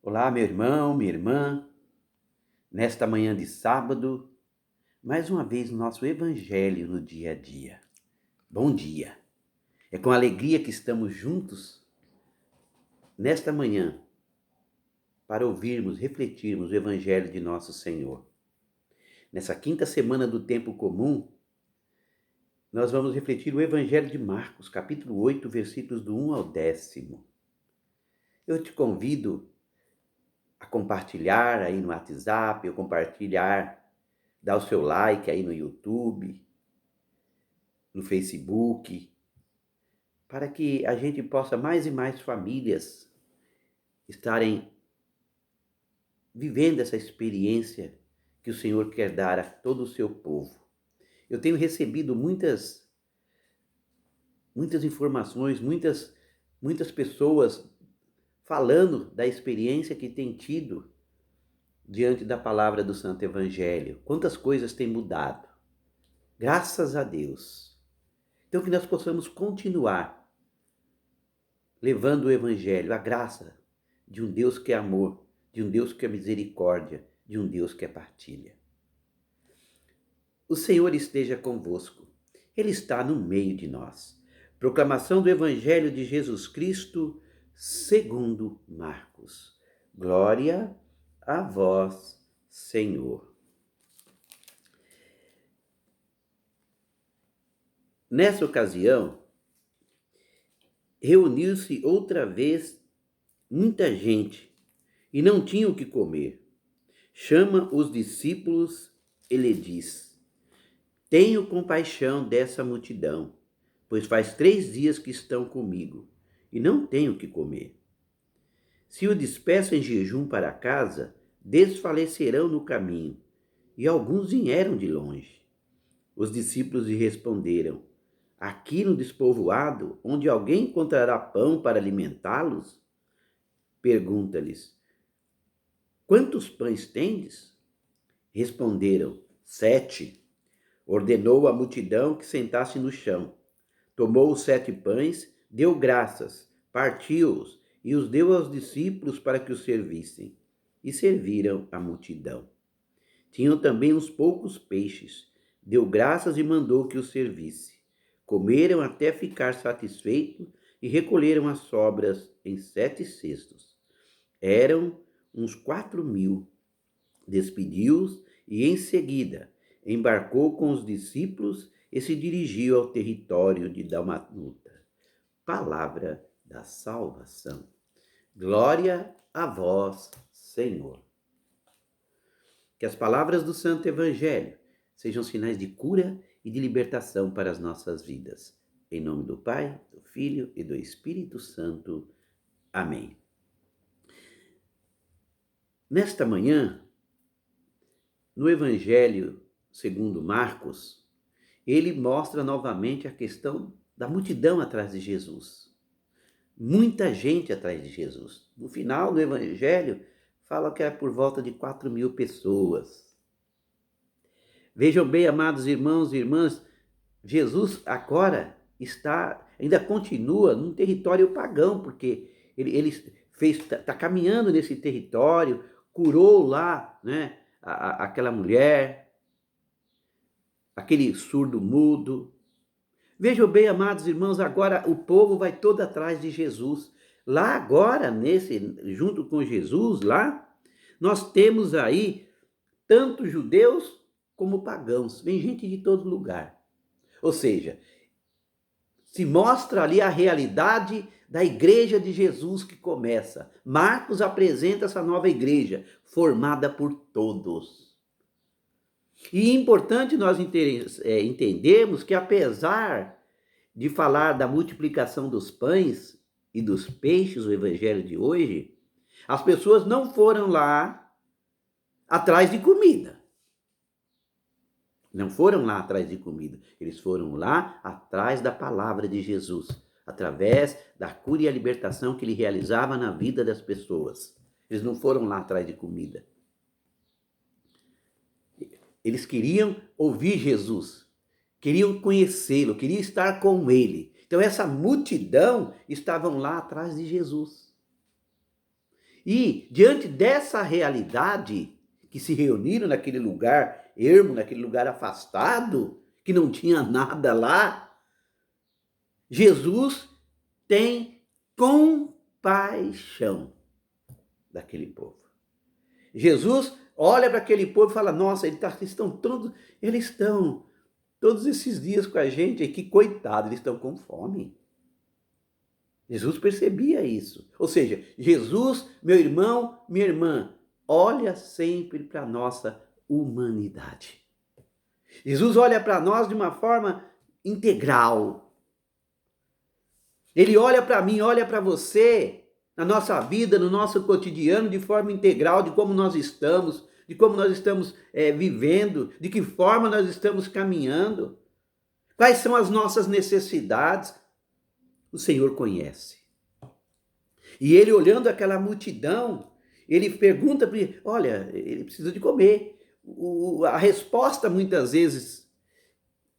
Olá, meu irmão, minha irmã, nesta manhã de sábado, mais uma vez nosso Evangelho no dia a dia. Bom dia! É com alegria que estamos juntos nesta manhã para ouvirmos, refletirmos o Evangelho de nosso Senhor. Nessa quinta semana do tempo comum, nós vamos refletir o Evangelho de Marcos, capítulo 8, versículos do 1 ao 10º. Eu te convido a compartilhar aí no WhatsApp, ou compartilhar, dar o seu like aí no YouTube, no Facebook, para que a gente possa mais e mais famílias estarem vivendo essa experiência que o Senhor quer dar a todo o seu povo. Eu tenho recebido muitas informações, muitas pessoas falando da experiência que tem tido diante da palavra do Santo Evangelho. Quantas coisas têm mudado. Graças a Deus. Então que nós possamos continuar levando o Evangelho, a graça de um Deus que é amor, de um Deus que é misericórdia, de um Deus que é partilha. O Senhor esteja convosco. Ele está no meio de nós. Proclamação do Evangelho de Jesus Cristo, segundo Marcos. Glória a vós, Senhor. Nessa ocasião, reuniu-se outra vez muita gente e não tinha o que comer. Chama os discípulos e lhe diz: Tenho compaixão dessa multidão, pois faz 3 dias que estão comigo e não tenho o que comer. Se o despeço em jejum para casa, desfalecerão no caminho. E alguns vieram de longe. Os discípulos lhe responderam: Aqui no despovoado, onde alguém encontrará pão para alimentá-los? Pergunta-lhes: Quantos pães tendes? Responderam: 7. Ordenou à multidão que sentasse no chão. Tomou os 7 pães, deu graças, partiu-os e os deu aos discípulos para que os servissem. E serviram a multidão. Tinham também uns poucos peixes. Deu graças e mandou que os servisse. Comeram até ficar satisfeitos e recolheram as sobras em 7 cestos. Eram uns 4.000. Despediu-os e, em seguida, embarcou com os discípulos e se dirigiu ao território de Dalmanuta. Palavra da salvação. Glória a vós, Senhor. Que as palavras do Santo Evangelho sejam sinais de cura e de libertação para as nossas vidas. Em nome do Pai, do Filho e do Espírito Santo. Amém. Nesta manhã, no Evangelho segundo Marcos, ele mostra novamente a questão da multidão atrás de Jesus. Muita gente atrás de Jesus. No final do Evangelho, fala que era por volta de 4.000 pessoas. Vejam bem, amados irmãos e irmãs, Jesus agora ainda continua num território pagão, porque ele está caminhando nesse território, curou lá, né, aquela mulher, aquele surdo mudo. Vejam bem, amados irmãos, agora o povo vai todo atrás de Jesus. Lá agora, junto com Jesus, lá, nós temos aí tanto judeus como pagãos. Vem gente de todo lugar. Ou seja, se mostra ali a realidade da igreja de Jesus que começa. Marcos apresenta essa nova igreja, formada por todos. E é importante nós entendermos que, apesar de falar da multiplicação dos pães e dos peixes, o evangelho de hoje, as pessoas não foram lá atrás de comida. Não foram lá atrás de comida, eles foram lá atrás da palavra de Jesus, através da cura e a libertação que ele realizava na vida das pessoas. Eles não foram lá atrás de comida. Eles queriam ouvir Jesus, queriam conhecê-lo, queriam estar com ele. Então essa multidão estavam lá atrás de Jesus. E, diante dessa realidade, que se reuniram naquele lugar ermo, naquele lugar afastado, que não tinha nada lá, Jesus tem compaixão daquele povo. Jesus olha para aquele povo e fala: nossa, eles estão todos esses dias com a gente, que coitado, eles estão com fome. Jesus percebia isso. Ou seja, Jesus, meu irmão, minha irmã, olha sempre para a nossa humanidade. Jesus olha para nós de uma forma integral. Ele olha para mim, olha para você, na nossa vida, no nosso cotidiano, de forma integral, de como nós estamos vivendo, de que forma nós estamos caminhando, quais são as nossas necessidades. O Senhor conhece. E ele, olhando aquela multidão, ele pergunta para ele: olha, ele precisa de comer. A resposta, muitas vezes,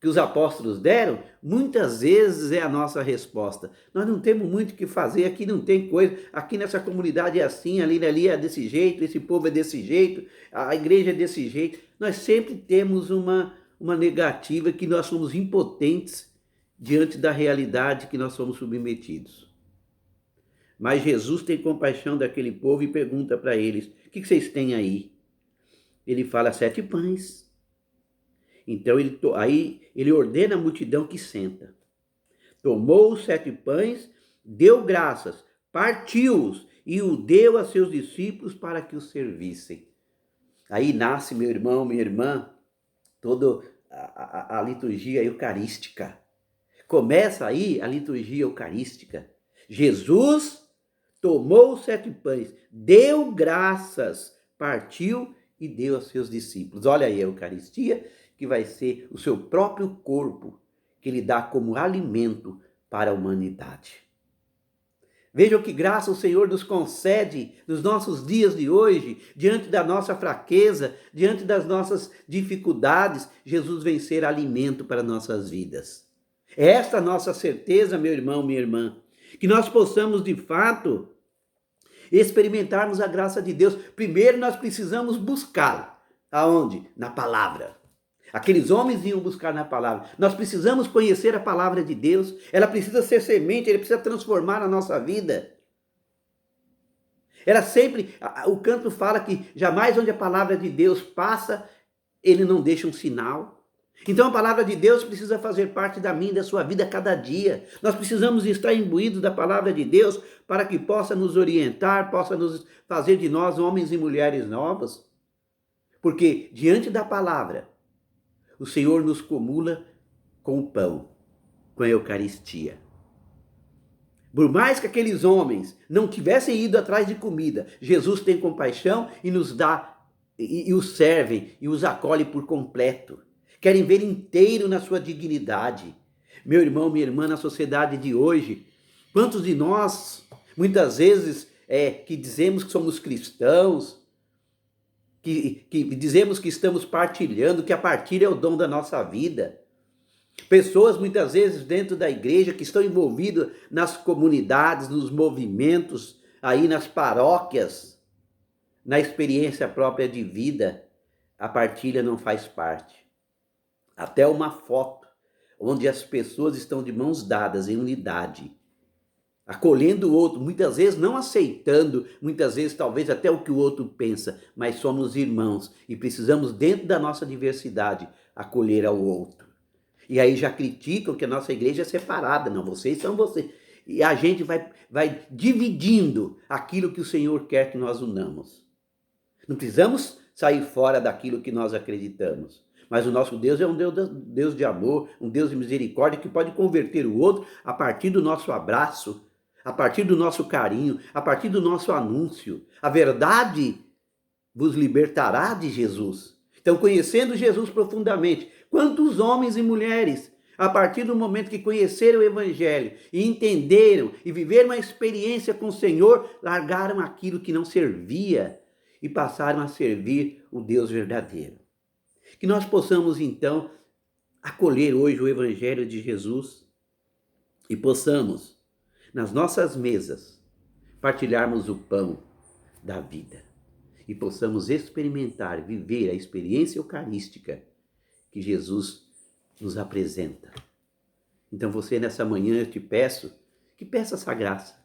que os apóstolos deram, muitas vezes é a nossa resposta. Nós não temos muito o que fazer, aqui não tem coisa, aqui nessa comunidade é assim, ali é desse jeito, esse povo é desse jeito, a igreja é desse jeito. Nós sempre temos uma negativa, que nós somos impotentes diante da realidade que nós somos submetidos. Mas Jesus tem compaixão daquele povo e pergunta para eles: o que vocês têm aí? Ele fala: 7 pães. Então ele ordena a multidão que senta. Tomou os 7 pães, deu graças, partiu-os e o deu a seus discípulos para que os servissem. Aí nasce, meu irmão, minha irmã, toda a liturgia eucarística. Começa aí a liturgia eucarística. Jesus tomou os 7 pães, deu graças, partiu e deu aos seus discípulos. Olha aí a Eucaristia, que vai ser o seu próprio corpo, que ele dá como alimento para a humanidade. Vejam que graça o Senhor nos concede nos nossos dias de hoje, diante da nossa fraqueza, diante das nossas dificuldades. Jesus vem ser alimento para nossas vidas. É esta a nossa certeza, meu irmão, minha irmã, que nós possamos de fato experimentarmos a graça de Deus. Primeiro nós precisamos buscá-la. Aonde? Na palavra. Aqueles homens iam buscar na palavra. Nós precisamos conhecer a palavra de Deus. Ela precisa ser semente, ela precisa transformar a nossa vida. Ela sempre, o canto fala que jamais onde a palavra de Deus passa, ele não deixa um sinal. Então a palavra de Deus precisa fazer parte da minha e da sua vida a cada dia. Nós precisamos estar imbuídos da palavra de Deus para que possa nos orientar, possa nos fazer de nós homens e mulheres novos. Porque diante da palavra, o Senhor nos comula com o pão, com a Eucaristia. Por mais que aqueles homens não tivessem ido atrás de comida, Jesus tem compaixão e nos dá, e os servem, e os acolhe por completo. Querem ver inteiro na sua dignidade. Meu irmão, minha irmã, na sociedade de hoje, quantos de nós, muitas vezes, que dizemos que somos cristãos, que dizemos que estamos partilhando, que a partilha é o dom da nossa vida. Pessoas, muitas vezes, dentro da igreja, que estão envolvidas nas comunidades, nos movimentos, aí nas paróquias, na experiência própria de vida, a partilha não faz parte. Até uma foto onde as pessoas estão de mãos dadas em unidade, acolhendo o outro, muitas vezes não aceitando, muitas vezes talvez até o que o outro pensa, mas somos irmãos e precisamos, dentro da nossa diversidade, acolher ao outro. E aí já criticam que a nossa igreja é separada. Não, vocês são vocês. E a gente vai dividindo aquilo que o Senhor quer que nós unamos. Não precisamos sair fora daquilo que nós acreditamos. Mas o nosso Deus é um Deus de amor, um Deus de misericórdia, que pode converter o outro a partir do nosso abraço, a partir do nosso carinho, a partir do nosso anúncio. A verdade vos libertará de Jesus. Então, conhecendo Jesus profundamente, quantos homens e mulheres, a partir do momento que conheceram o Evangelho e entenderam e viveram uma experiência com o Senhor, largaram aquilo que não servia e passaram a servir o Deus verdadeiro. Que nós possamos, então, acolher hoje o Evangelho de Jesus e possamos, nas nossas mesas, partilharmos o pão, da vida e possamos experimentar, viver a experiência eucarística que Jesus nos apresenta. Então você, nessa manhã, eu te peço que peça essa graça,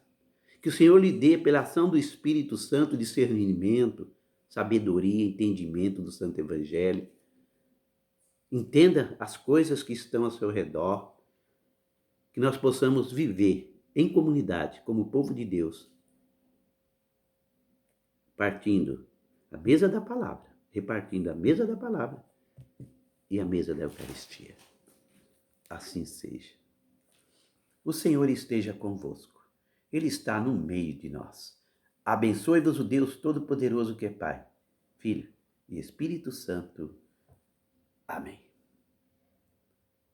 que o Senhor lhe dê, pela ação do Espírito Santo, discernimento, sabedoria, entendimento do Santo Evangelho. Entenda as coisas que estão ao seu redor, que nós possamos viver em comunidade, como povo de Deus, partindo a mesa da palavra, repartindo a mesa da palavra e a mesa da Eucaristia. Assim seja. O Senhor esteja convosco. Ele está no meio de nós. Abençoe-vos o Deus Todo-Poderoso que é Pai, Filho e Espírito Santo. Amém.